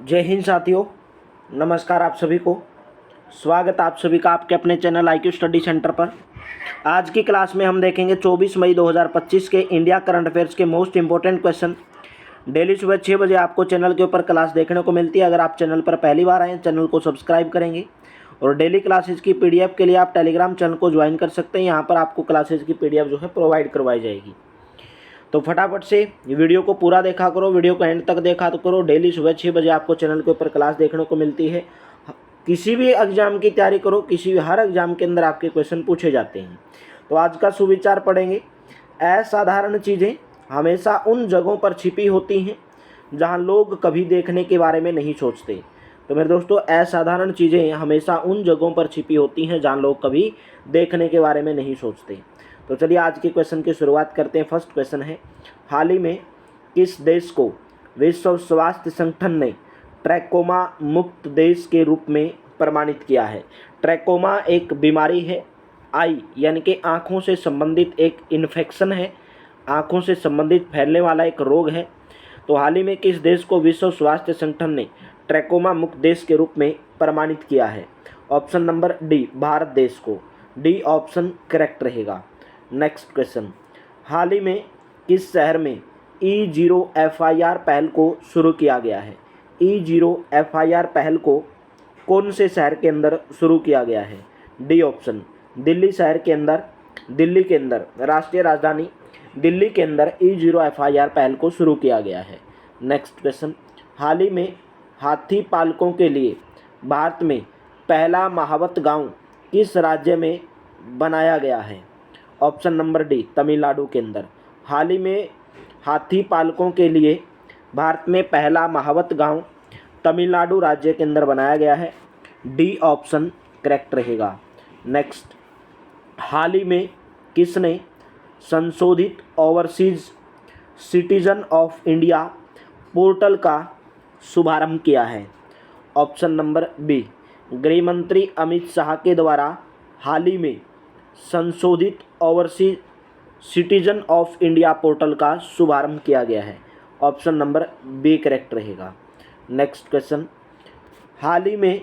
जय हिंद साथियों, नमस्कार आप सभी को। स्वागत आप सभी का आपके अपने चैनल IQ स्टडी सेंटर पर। आज की क्लास में हम देखेंगे 24 मई 2025 के इंडिया करंट अफेयर्स के मोस्ट इंपॉर्टेंट क्वेश्चन। डेली सुबह 6 बजे आपको चैनल के ऊपर क्लास देखने को मिलती है। अगर आप चैनल पर पहली बार आए चैनल को सब्सक्राइब करेंगे और डेली क्लासेज की PDF के लिए आप टेलीग्राम चैनल को ज्वाइन कर सकते हैं। यहाँ पर आपको क्लासेज की PDF जो है प्रोवाइड करवाई जाएगी। तो फटाफट से वीडियो को पूरा देखा करो, वीडियो को एंड तक देखा तो करो। डेली सुबह 6 बजे आपको चैनल के ऊपर क्लास देखने को मिलती है। किसी भी एग्जाम की तैयारी करो, हर एग्जाम के अंदर आपके क्वेश्चन पूछे जाते हैं। तो आज का सुविचार पढ़ेंगे। असाधारण चीज़ें हमेशा उन जगहों पर छिपी होती हैं जहां लोग कभी देखने के बारे में नहीं सोचते। तो मेरे दोस्तों, असाधारण चीज़ें हमेशा उन जगहों पर छिपी होती हैं जहां लोग कभी देखने के बारे में नहीं सोचते। तो चलिए आज के क्वेश्चन की शुरुआत करते हैं। फर्स्ट क्वेश्चन है, हाल ही में किस देश को विश्व स्वास्थ्य संगठन ने ट्रैकोमा मुक्त देश के रूप में प्रमाणित किया है? ट्रैकोमा एक बीमारी है, आई यानी कि आँखों से संबंधित एक इन्फेक्शन है, आँखों से संबंधित फैलने वाला एक रोग है। तो हाल ही में किस देश को विश्व स्वास्थ्य संगठन ने ट्रैकोमा मुक्त देश के रूप में प्रमाणित किया है? ऑप्शन नंबर डी, भारत देश को। डी ऑप्शन करेक्ट रहेगा। नेक्स्ट क्वेश्चन, हाल ही में किस शहर में E0 FIR पहल को शुरू किया गया है? E0 FIR पहल को कौन से शहर के अंदर शुरू किया गया है? डी ऑप्शन, दिल्ली शहर के अंदर, दिल्ली के अंदर, राष्ट्रीय राजधानी दिल्ली के अंदर E0 FIR पहल को शुरू किया गया है। नेक्स्ट क्वेश्चन, हाल ही में हाथी पालकों के लिए भारत में पहला महावत गांव किस राज्य में बनाया गया है? ऑप्शन नंबर डी, तमिलनाडु के अंदर। हाल ही में हाथी पालकों के लिए भारत में पहला महावत गांव तमिलनाडु राज्य के अंदर बनाया गया है। डी ऑप्शन करेक्ट रहेगा। नेक्स्ट, हाल ही में किसने संशोधित overseas citizen of India portal का शुभारंभ किया है? ऑप्शन नंबर बी, गृह मंत्री अमित शाह के द्वारा हाल ही में संशोधित overseas citizen of India portal का शुभारंभ किया गया है। ऑप्शन नंबर बी करेक्ट रहेगा। नेक्स्ट क्वेश्चन, हाल ही में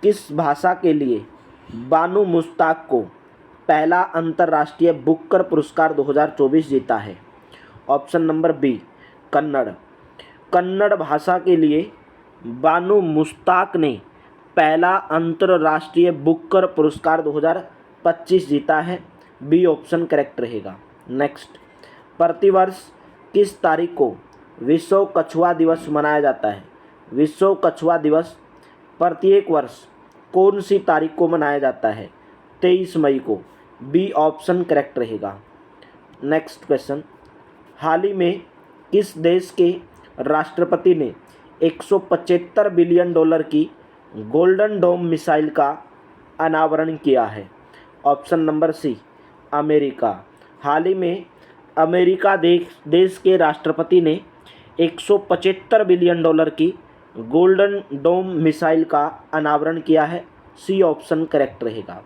किस भाषा के लिए बानू मुश्ताक को पहला अंतर्राष्ट्रीय बुकर पुरस्कार 2024 जीता है? Option number B, Kannada. Kannada भाषा के लिए बानू मुश्ताक ने पहला अंतर्राष्ट्रीय बुकर पुरस्कार 2025 जीता है। बी ऑप्शन करेक्ट रहेगा। नेक्स्ट, प्रतिवर्ष किस तारीख को विश्व कछुआ दिवस मनाया जाता है? विश्व कछुआ दिवस प्रत्येक वर्ष कौन सी तारीख को मनाया जाता है? 23 मई को। बी ऑप्शन करेक्ट रहेगा। नेक्स्ट क्वेश्चन, हाल ही में किस देश के राष्ट्रपति ने 175 बिलियन डॉलर की गोल्डन डोम मिसाइल का अनावरण किया है? Option number C, America. हाल ही में अमेरिका देश के राष्ट्रपति ने 175 बिलियन डॉलर की गोल्डन डोम मिसाइल का अनावरण किया है। सी ऑप्शन करेक्ट रहेगा।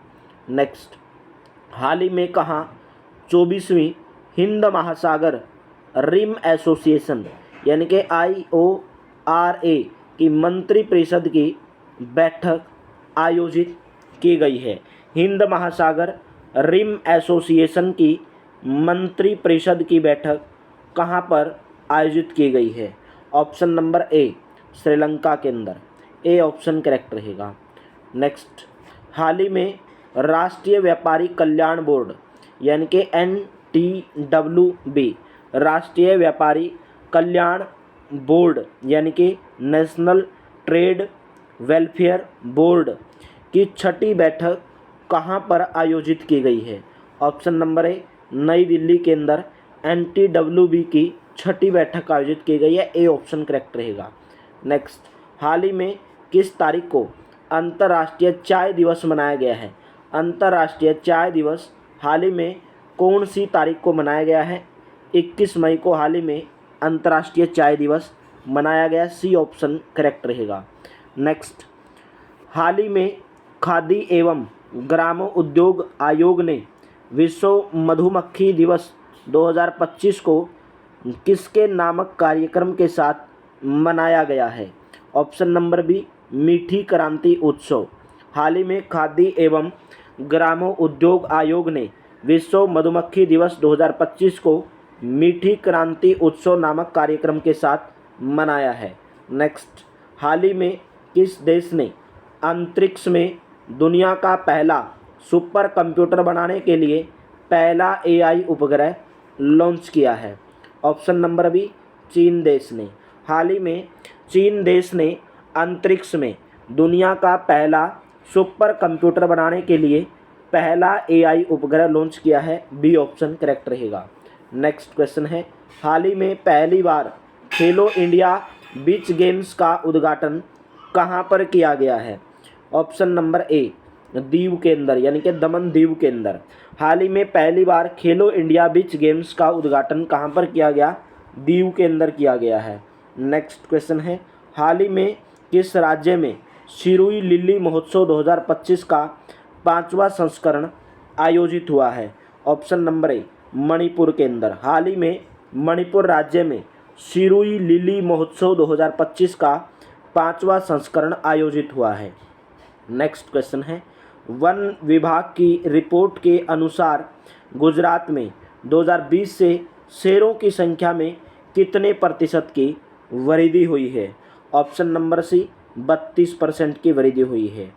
नेक्स्ट, हाल ही में कहाँ 24वीं हिंद महासागर रिम एसोसिएशन यानी कि IORA की मंत्री परिषद की बैठक आयोजित की गई है? हिंद महासागर रिम एसोसिएशन की मंत्री परिषद की बैठक कहाँ पर आयोजित की गई है? ऑप्शन नंबर ए, श्रीलंका के अंदर। ए ऑप्शन करेक्ट रहेगा। नेक्स्ट, हाल ही में राष्ट्रीय व्यापारी कल्याण बोर्ड यानी कि NTWB, राष्ट्रीय व्यापारी कल्याण बोर्ड यानी कि नेशनल ट्रेड वेलफेयर बोर्ड की 6ठी बैठक कहाँ पर आयोजित की गई है? ऑप्शन नंबर ए, नई दिल्ली के अंदर NTWB की 6ठी बैठक आयोजित की गई है। ए ऑप्शन करेक्ट रहेगा। नेक्स्ट, हाल ही में किस तारीख को अंतर्राष्ट्रीय चाय दिवस मनाया गया है? अंतर्राष्ट्रीय चाय दिवस हाल ही में कौन सी तारीख को मनाया गया है? 21 मई को हाल ही में अंतर्राष्ट्रीय चाय दिवस मनाया गया। सी ऑप्शन करेक्ट रहेगा। नेक्स्ट, हाल ही में खादी एवं ग्राम उद्योग आयोग ने विश्व मधुमक्खी दिवस 2025 को किसके नामक कार्यक्रम के साथ मनाया गया है? ऑप्शन नंबर बी मीठी क्रांति उत्सव। हाल ही में खादी एवं ग्रामोद्योग आयोग ने विश्व मधुमक्खी दिवस 2025 को मीठी क्रांति उत्सव नामक कार्यक्रम के साथ मनाया है। नेक्स्ट, हाल ही में किस देश ने अंतरिक्ष में दुनिया का पहला सुपर कंप्यूटर बनाने के लिए पहला एआई उपग्रह लॉन्च किया है? ऑप्शन नंबर बी चीन देश ने। हाल ही में चीन देश ने अंतरिक्ष में दुनिया का पहला सुपर कंप्यूटर बनाने के लिए पहला एआई उपग्रह लॉन्च किया है। बी ऑप्शन करेक्ट रहेगा। नेक्स्ट क्वेश्चन है, हाल ही में पहली बार खेलो इंडिया बीच गेम्स का उद्घाटन कहाँ पर किया गया है? ऑप्शन नंबर ए दीव के अंदर, यानी कि दमन दीव के अंदर। हाल ही में पहली बार खेलो इंडिया बीच गेम्स का उद्घाटन कहाँ पर किया गया? दीव के अंदर किया गया है। नेक्स्ट क्वेश्चन है, हाल ही में किस राज्य में सिरोही लिली महोत्सव 2025 का 5वां संस्करण आयोजित हुआ है? ऑप्शन नंबर ए मणिपुर के अंदर। हाल ही में मणिपुर राज्य में सिरोही लिली महोत्सव 2025 का 5वां संस्करण आयोजित हुआ है। नेक्स्ट क्वेश्चन है, वन विभाग की रिपोर्ट के अनुसार गुजरात में 2020 से शेरों की संख्या में कितने प्रतिशत की वृद्धि हुई है? ऑप्शन नंबर सी 32% की वृद्धि हुई है।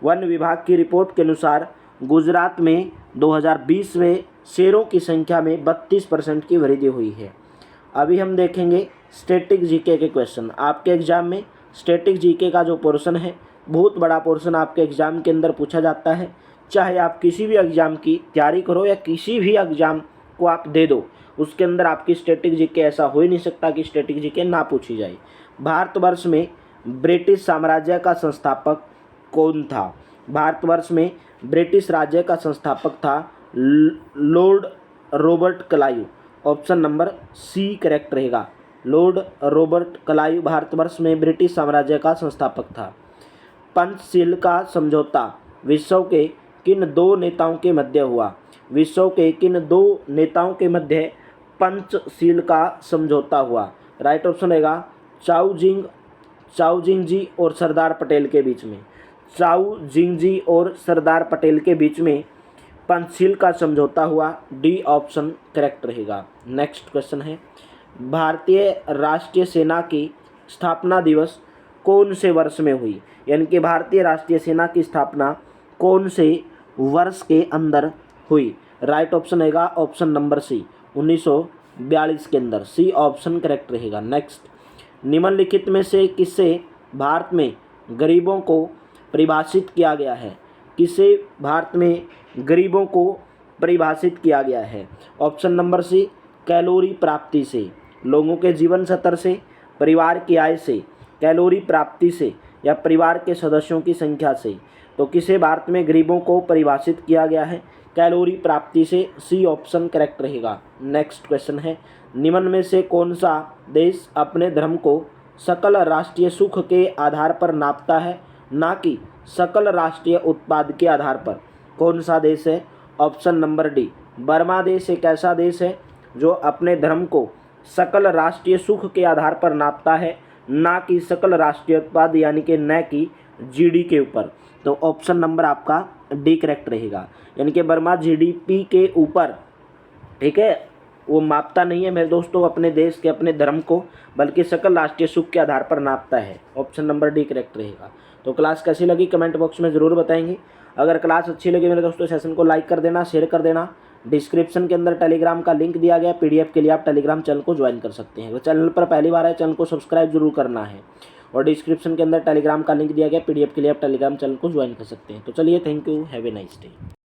वन विभाग की रिपोर्ट के अनुसार गुजरात में 2020 में शेरों की संख्या में 32% की वृद्धि हुई है। अभी हम देखेंगे स्टैटिक जीके के क्वेश्चन। आपके एग्जाम में स्टैटिक जीके का जो पोर्शन है, बहुत बड़ा पोर्शन आपके एग्ज़ाम के अंदर पूछा जाता है। चाहे आप किसी भी एग्ज़ाम की तैयारी करो या किसी भी एग्ज़ाम को आप दे दो, उसके अंदर आपकी स्टैटिक जीके ऐसा हो ही नहीं सकता कि स्टैटिक जीके ना पूछी जाए। भारतवर्ष में ब्रिटिश साम्राज्य का संस्थापक कौन था? भारतवर्ष में ब्रिटिश राज्य का संस्थापक था Lord Robert Clive. Option number C correct रहेगा। लॉर्ड रॉबर्ट क्लाइव भारतवर्ष में ब्रिटिश साम्राज्य का संस्थापक था। पंचशील का समझौता विश्व के किन दो नेताओं के मध्य हुआ? विश्व के किन दो नेताओं के मध्य पंचशील का समझौता हुआ? राइट ऑप्शन रहेगा चाउ जिंग जी और सरदार पटेल के बीच में। चाउ जिंग जी और सरदार पटेल के बीच में पंचशील का समझौता हुआ। डी ऑप्शन करेक्ट रहेगा। नेक्स्ट क्वेश्चन है, भारतीय राष्ट्रीय सेना की स्थापना दिवस कौन से वर्ष में हुई? यानी कि भारतीय राष्ट्रीय सेना की स्थापना कौन से वर्ष के अंदर हुई? राइट ऑप्शन रहेगा ऑप्शन नंबर सी 1942 के अंदर। सी ऑप्शन करेक्ट रहेगा। नेक्स्ट, निम्नलिखित में से किससे भारत में गरीबों को परिभाषित किया गया है? किसे भारत में गरीबों को परिभाषित किया गया है? ऑप्शन नंबर सी कैलोरी प्राप्ति से, लोगों के जीवन स्तर से, परिवार की आय से, कैलोरी प्राप्ति से या परिवार के सदस्यों की संख्या से। तो किसे भारत में गरीबों को परिभाषित किया गया है? कैलोरी प्राप्ति से। सी ऑप्शन करेक्ट रहेगा। नेक्स्ट क्वेश्चन है, निम्न में से कौन सा देश अपने धर्म को सकल राष्ट्रीय सुख के आधार पर नापता है, ना कि सकल राष्ट्रीय उत्पाद के आधार पर? कौन सा देश है? ऑप्शन नंबर डी बर्मा देश एक ऐसा देश है जो अपने धर्म को सकल राष्ट्रीय सुख के आधार पर नापता है, ना कि सकल राष्ट्रीय उत्पाद यानी कि न कि जीडी के ऊपर। तो ऑप्शन नंबर आपका डी करेक्ट रहेगा। यानी कि बर्मा जीडीपी के ऊपर, ठीक है, वो मापता नहीं है मेरे दोस्तों अपने देश के, अपने धर्म को, बल्कि सकल राष्ट्रीय सुख के आधार पर नापता है। ऑप्शन नंबर डी करेक्ट रहेगा। तो क्लास कैसी लगी कमेंट बॉक्स में ज़रूर बताएंगे। अगर क्लास अच्छी लगी मेरे दोस्तों, सेशन को लाइक कर देना, शेयर कर देना। डिस्क्रिप्शन के अंदर टेलीग्राम का लिंक दिया गया, पीडीएफ के लिए आप टेलीग्राम चैनल को ज्वाइन कर सकते हैं। तो चैनल पर पहली बार है, चैनल को सब्सक्राइब जरूर करना है। और डिस्क्रिप्शन के अंदर टेलीग्राम का लिंक दिया गया, पीडीएफ के लिए आप टेलीग्राम चैनल को ज्वाइन कर सकते हैं। तो चलिए, thank you, have a nice day.